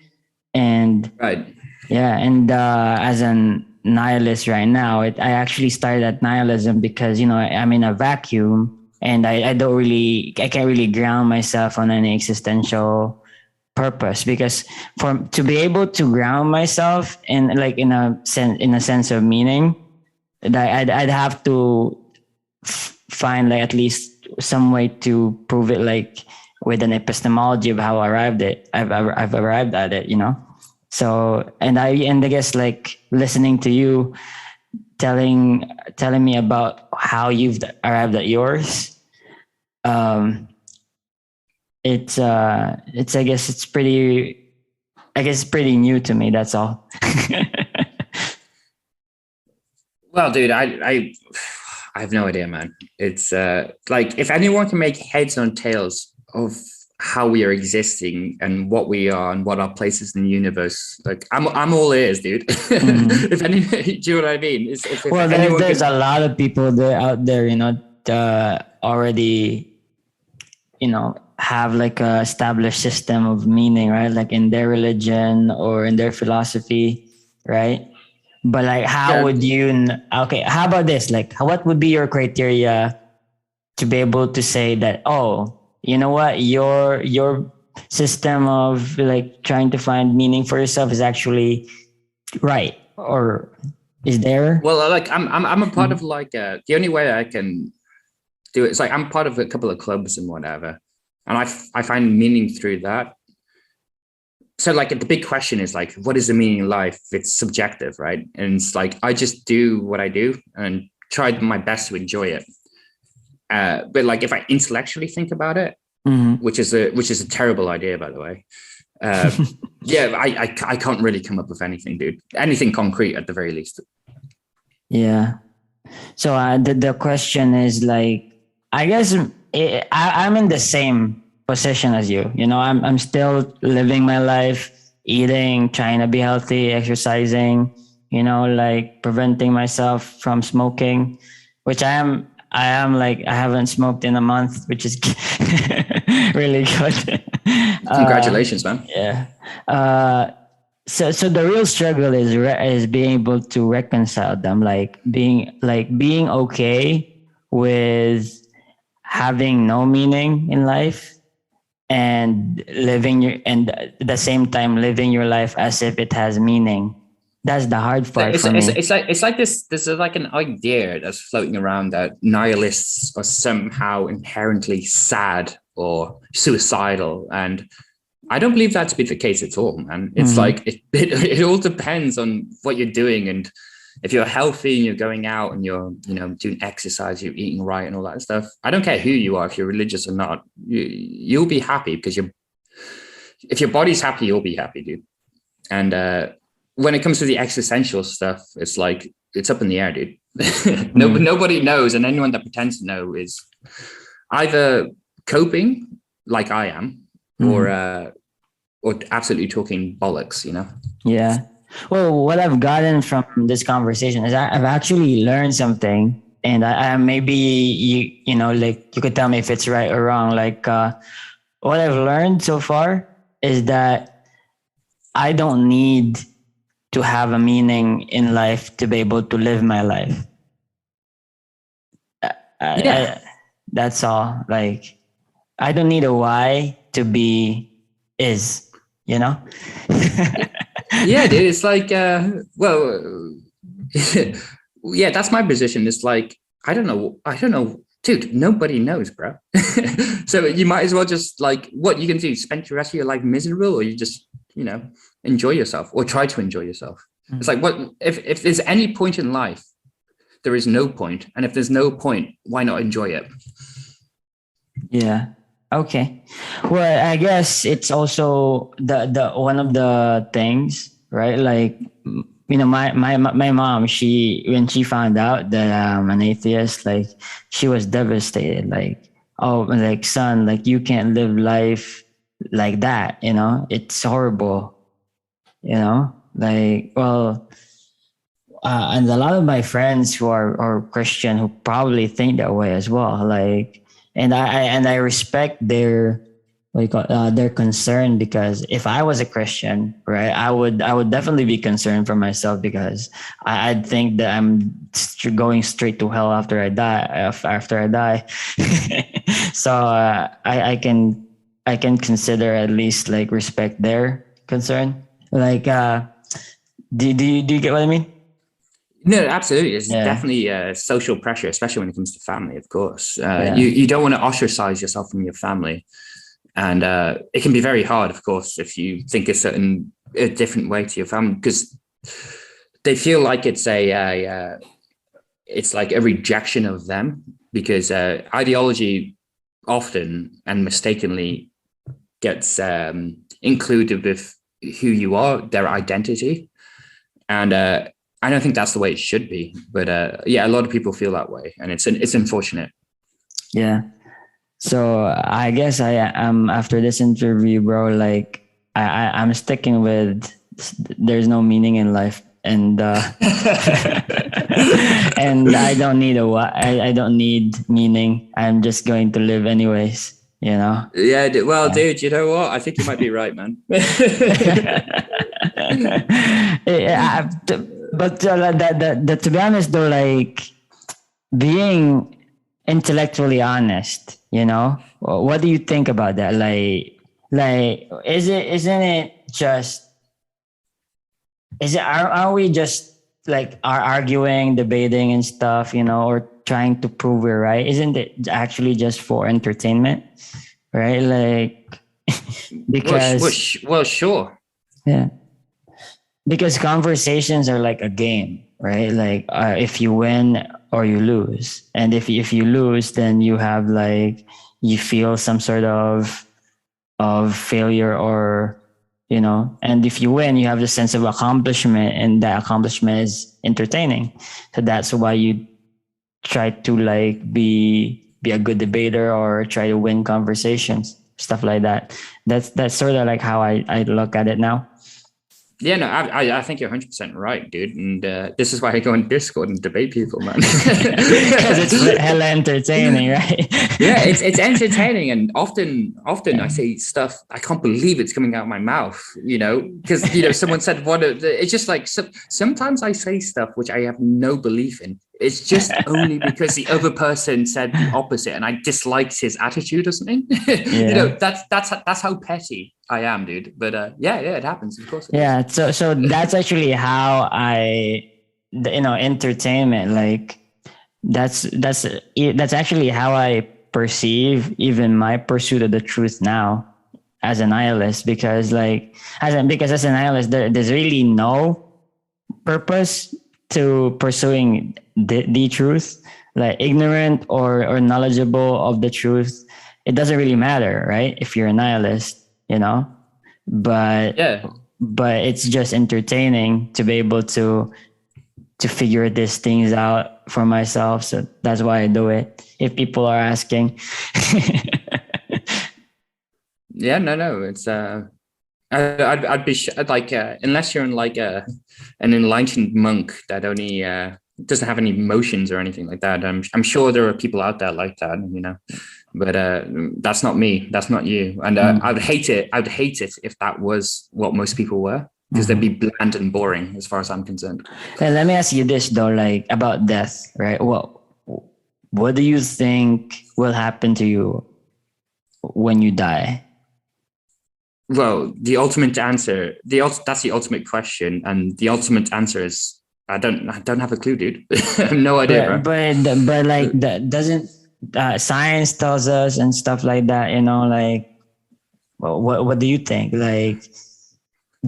And right. Yeah, and as an nihilist right now, I actually started at nihilism because I'm in a vacuum, and I can't really ground myself on any existential purpose, because to be able to ground myself in like in a sense of meaning, I'd have to find like at least some way to prove it, like with an epistemology of how I've arrived at it, So, and I guess like listening to you telling me about how you've arrived at yours. Um, it's I guess it's pretty new to me. That's all. Well, dude, I have no idea, man. It's like if anyone can make heads and tails of how we are existing and what we are and what our places in the universe, like I'm all ears, dude. Mm. If any, do you know what I mean? If Well, anyone there's can, a lot of people there out there, already, have like a established system of meaning, right? Like in their religion or in their philosophy, right? But like, how yeah, would you? Okay, how about this? Like, what would be your criteria to be able to say that? Oh, you know what? Your system of like trying to find meaning for yourself is actually right, or is there? well, like I'm a part of like the only way I can do it is like I'm part of a couple of clubs and whatever, and I find meaning through that. So like the big question is like, what is the meaning in life? It's subjective, right? And it's like I just do what I do and try my best to enjoy it. But like if I intellectually think about it, Mm-hmm. which is a terrible idea, by the way. Uh, yeah, I can't really come up with anything, dude. Anything concrete at the very least. Yeah. So the question is like, I guess I'm in the same position as you. I'm still living my life, eating, trying to be healthy, exercising. Like preventing myself from smoking, which I am like I haven't smoked in a month, which is really good. Congratulations, man. Yeah. Uh, so the real struggle is being able to reconcile them, like being okay with having no meaning in life and at the same time living your life as if it has meaning. That's the hard part It's, for it's, me. it's like it's like this. There's like an idea that's floating around that nihilists are somehow inherently sad or suicidal, and I don't believe that to be the case at all, man. It's Mm-hmm. like it all depends on what you're doing, and if you're healthy and you're going out and you're doing exercise, you're eating right and all that stuff. I don't care who you are, if you're religious or not. You'll be happy because if your body's happy, you'll be happy, dude. And when it comes to the existential stuff, it's like it's up in the air, dude. Mm-hmm. Nobody knows, and anyone that pretends to know is either coping like I am, or Mm-hmm. or absolutely talking bollocks. Yeah. Well, what I've gotten from this conversation is I've actually learned something, and I maybe like you could tell me if it's right or wrong. Like what I've learned so far is that I don't need to have a meaning in life to be able to live my life. Yeah, I, that's all. Like I don't need a why to be is, you know? yeah, dude. It's like, well, yeah, that's my position. It's like I don't know, dude. Nobody knows, bro. So you might as well just like what you can do: spend the rest of your life miserable, or you just enjoy yourself, or try to enjoy yourself. It's like what if there's any point in life, there is no point, and if there's no point, why not enjoy it? Yeah. Okay. Well, I guess it's also the one of the things, right? Like my mom, she when she found out that I'm an atheist, like she was devastated. Like, oh, like son, like you can't live life like that. It's horrible. Like well, and a lot of my friends who are Christian who probably think that way as well. Like, and I respect their what you call their concern, because if I was a Christian, right, I would definitely be concerned for myself, because I'd think that I'm going straight to hell after I die. After I die, so I can consider at least like respect their concern. Like, do you get what I mean? No, absolutely. It's Yeah. definitely social pressure, especially when it comes to family. Of course, Yeah. you don't want to ostracize yourself from your family, and it can be very hard, of course, if you think a certain a different way to your family, because they feel like it's like a rejection of them, because ideology often and mistakenly gets included with who you are, their identity. And I don't think that's the way it should be. But yeah, a lot of people feel that way, and it's unfortunate. Yeah. So I guess I am after this interview, bro. Like I'm sticking with there's no meaning in life, and and I don't need I don't need meaning. I'm just going to live anyways. You know. Yeah. Well, dude, you know what? I think you might be right, man. Yeah, but to be honest, though, like being intellectually honest, you know, what do you think about that? Like, isn't it just, are we just like are arguing, debating and stuff, you know, or trying to prove we're right? Isn't it actually just for entertainment, right? Like, because, well, sure. yeah, because conversations are like a game, right? Like if you win or you lose, and if you lose, then you have like you feel some sort of failure, or you know, and if you win, you have the sense of accomplishment, and that accomplishment is entertaining. So that's why you try to like be a good debater or try to win conversations, stuff like that. That's sort of like how I look at it now. Yeah, no, I think you're 100% right, dude. And this is why I go on Discord and debate people, man. Because it's hella entertaining, right? Yeah, it's entertaining, and often I say stuff I can't believe it's coming out of my mouth, you know, because you know someone said it's just like sometimes I say stuff which I have no belief in. It's just only because the other person said the opposite, and I disliked his attitude or something. You know, that's how petty I am, dude. But yeah, it happens, of course. Yeah, so that's actually how you know, entertainment, like that's actually how I perceive even my pursuit of the truth now as a nihilist, because like as a nihilist, there's really no purpose to pursuing the truth. Like ignorant or knowledgeable of the truth, it doesn't really matter, right? If you're a nihilist, you know. But yeah, but it's just entertaining to be able to figure these things out for myself. So that's why I do it, if people are asking. Yeah, no, it's I'd be like unless you're in like an enlightened monk that only doesn't have any emotions or anything like that. I'm sure there are people out there like that, you know, but that's not me. That's not you. And I'd hate it. I'd hate it if that was what most people were, because they'd be bland and boring as far as I'm concerned. And let me ask you this though, like about death, right? Well, what do you think will happen to you when you die? Well, the ultimate answer, that's the ultimate question, and the ultimate answer is I don't have a clue, dude. I have no idea. But like that doesn't science tells us and stuff like that, you know, like what do you think? Like,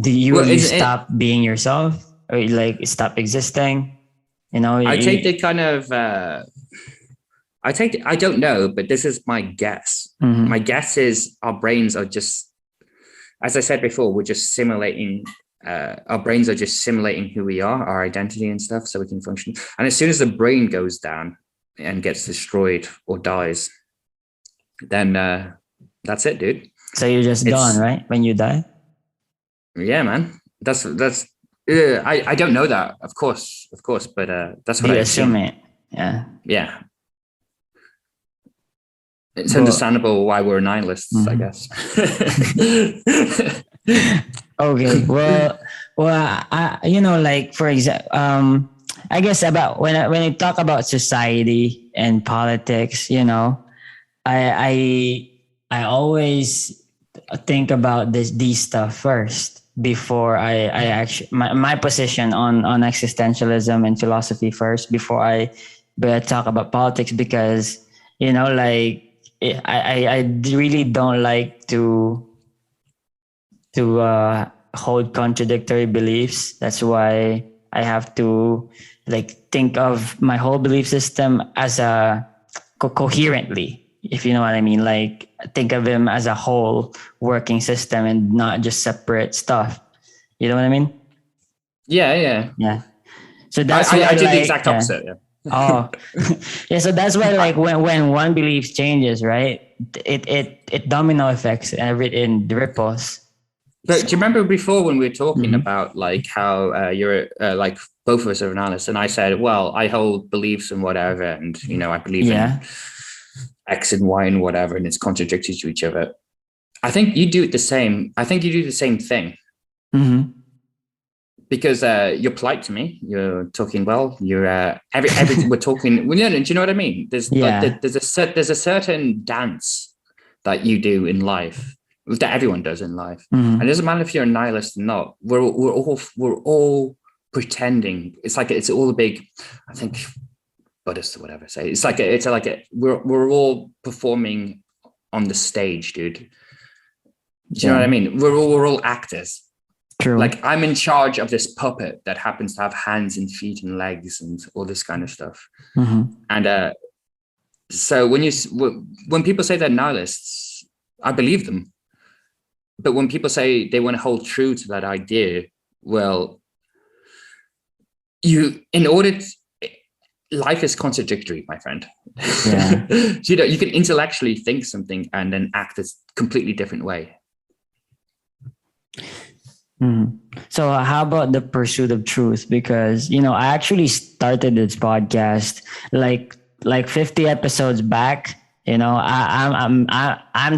do you stop being yourself, or like stop existing? You know, I take the kind of I don't know, but this is my guess. Mm-hmm. My guess is our brains are just, as I said before, we're just simulating. Our brains are just simulating who we are, our identity and stuff, so we can function. And as soon as the brain goes down and gets destroyed or dies, then that's it, dude. So you're just gone, right? When you die? Yeah, man. That's. I don't know that, of course, but that's what I assume. It. Yeah. Yeah. It's understandable why we're nihilists, I guess. Okay. Well, you know, like for example, I guess about when I talk about society and politics, you know, I always think about these stuff first before I actually my position on existentialism and philosophy first before I talk about politics, because you know, like I really don't like to hold contradictory beliefs. That's why I have to like think of my whole belief system as a coherently, if you know what I mean. Like think of him as a whole working system and not just separate stuff. You know what I mean? Yeah. Yeah. So that's why I did like, the exact opposite. Yeah. Oh, yeah. So that's why, like, when one belief changes, right? It domino effects and the ripples. But do you remember before when we were talking about like how you're like both of us are analysts, and I said, well, I hold beliefs and whatever, and I believe in X and Y and whatever, and it's contradictory to each other. I think you do it the same. I think you do the same thing. Mm-hmm. Because you're polite to me, you're talking well. You're every we're talking. Well, do you know what I mean? There's a certain dance that you do in life that everyone does in life, and it doesn't matter if you're a nihilist or not. We're all pretending. It's like it's all a big. I think Buddhist or whatever say it's like we're all performing on the stage, dude. Do you know what I mean? We're all actors. True. Like I'm in charge of this puppet that happens to have hands and feet and legs and all this kind of stuff. And so when people say they're nihilists, I believe them. But when people say they want to hold true to that idea, well, life is contradictory, my friend. Yeah. You can intellectually think something and then act a completely different way. So how about the pursuit of truth? Because, I actually started this podcast like 50 episodes back. I'm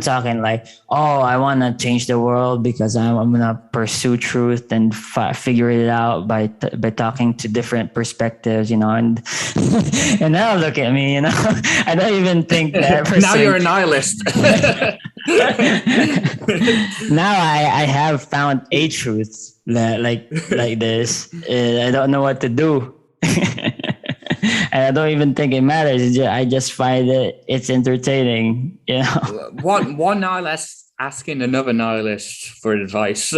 talking like, oh, I want to change the world because I'm gonna pursue truth and figure it out by talking to different perspectives, and and now look at me, I don't even think that now you're a nihilist. Now I have found a truth like this. I don't know what to do. And I don't even think it matters. I just find it's entertaining, One nihilist asking another nihilist for advice.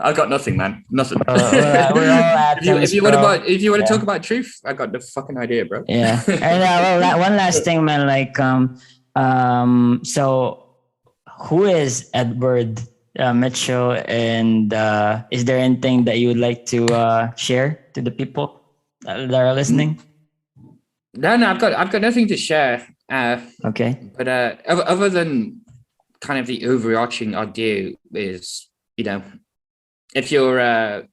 I've got nothing, man. Nothing. We're all atoms, if you want to talk about truth, I got the fucking idea, bro. Yeah. And one last thing, man. Like, so who is Edward Mitchell, and is there anything that you would like to share to the people that are listening? No, I've got nothing to share. Okay. But other than kind of the overarching idea is, if you're, I'm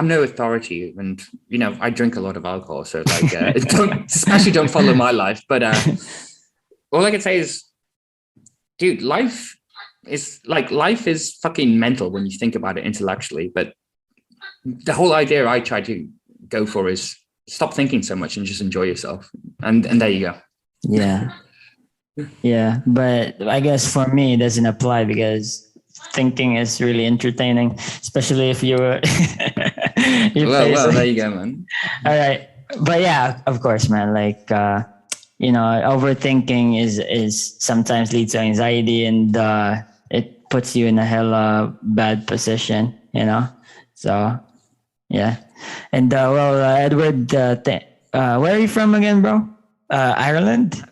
no authority, and I drink a lot of alcohol, so like, don't follow my life. But all I can say is, dude, life is fucking mental when you think about it intellectually. But the whole idea I try to go for is stop thinking so much and just enjoy yourself. And there you go. Yeah. Yeah. But I guess for me, it doesn't apply because thinking is really entertaining, especially if you well, there you go, man. All right. But yeah, of course, man. Like, overthinking is sometimes leads to anxiety, and it puts you in a hella bad position, So, yeah. And Edward, where are you from again, bro? Ireland?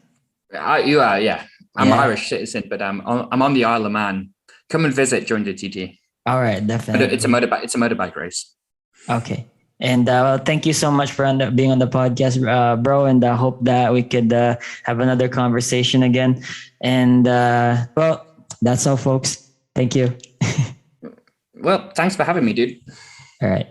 You are, yeah. I'm an Irish citizen, but I'm on the Isle of Man. Come and visit during the TT. All right, definitely. It's a motorbike race. Okay. And thank you so much for being on the podcast, bro. And I hope that we could have another conversation again. And that's all, folks. Thank you. Well, thanks for having me, dude. All right.